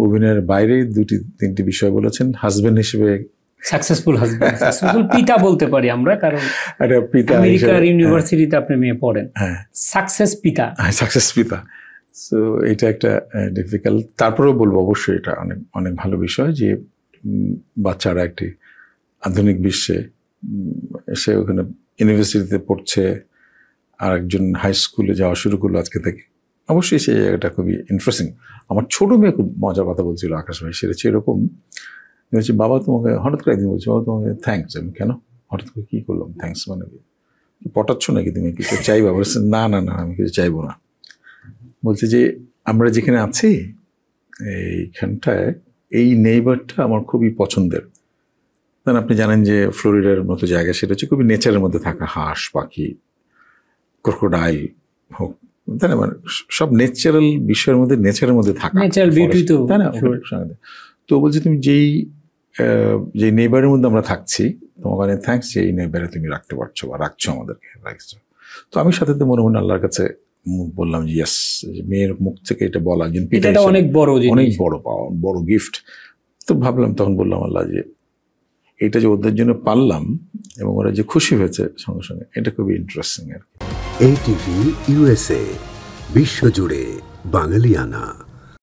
অভিনয়ের বাইরে তিনটি বিষয় বলেছেন। হাজবেন্ড হিসেবে সাকসেসফুল হাজবেন্ড, সাকসেসফুল পিতা বলতে পারি আমরা, কারণ পিতা আমেরিকার ইউনিভার্সিটিতে আপনি মেয়ে পড়েন। সাকসেস পিতা, সাকসেস পিতা। সো এটা একটা ডিফিকাল্ট, তারপরেও বলবো অবশ্যই এটা অনেক অনেক ভালো বিষয় যে বাচ্চারা একটি আধুনিক বিশ্বে সে ওখানে ইউনিভার্সিটিতে পড়ছে, আর একজন হাই স্কুলে যাওয়া শুরু করলো আজকে থেকে। অবশ্যই সেই জায়গাটা খুবই ইন্টারেস্টিং। আমার ছোটো মেয়ে খুব মজার কথা বলছিল আকাশ ভাই, সেটা হচ্ছে এরকম, বলছি বাবা তোমাকে হঠাৎ করে একদিন বলছি বাবা তোমাকে থ্যাঙ্কস। আমি কেন, হঠাৎ করে কী করলাম থ্যাঙ্কস, মানে কি পটাচ্ছ নাকি তুমি, কিছু চাইবা? বলছে না না না আমি কিছু চাইবো না। বলছে যে আমরা যেখানে আছি এইখানটায় এই নেইবারটা আমার খুবই পছন্দের। কারণ আপনি জানেন যে ফ্লোরিডার মতো জায়গা, সেটা হচ্ছে খুবই নেচারের মধ্যে থাকা, হাঁস পাখি ক্রোকোডাইল হোক, তাই না, মানে সব ন্যাচারাল বিষয়ের মধ্যে, নেচারের মধ্যে থাকা, তাই না। তো বলছি তুমি যেই নেইবারের মধ্যে আমরা থাকছি, তোমার মানে থ্যাঙ্কস যে এই নেইবারে তুমি রাখতে পারছো বা রাখছো আমাদেরকে রাখছো। তো আমি সাথে মনে মনে আল্লাহর কাছে বললাম যে ইয়াস, মেয়ের মুখ থেকে এটা বলা অনেক বড়, অনেক বড় পাওয়া, বড় গিফট। তো ভাবলাম, তখন বললাম আল্লাহ যে এটা যে ওদের জন্য পারলাম এবং ওরা যে খুশি হয়েছে সঙ্গে সঙ্গে, এটা খুবই ইন্টারেস্টিং আর কি। ATV USA, বিশ্বজুড়ে বাঙালিয়ানা।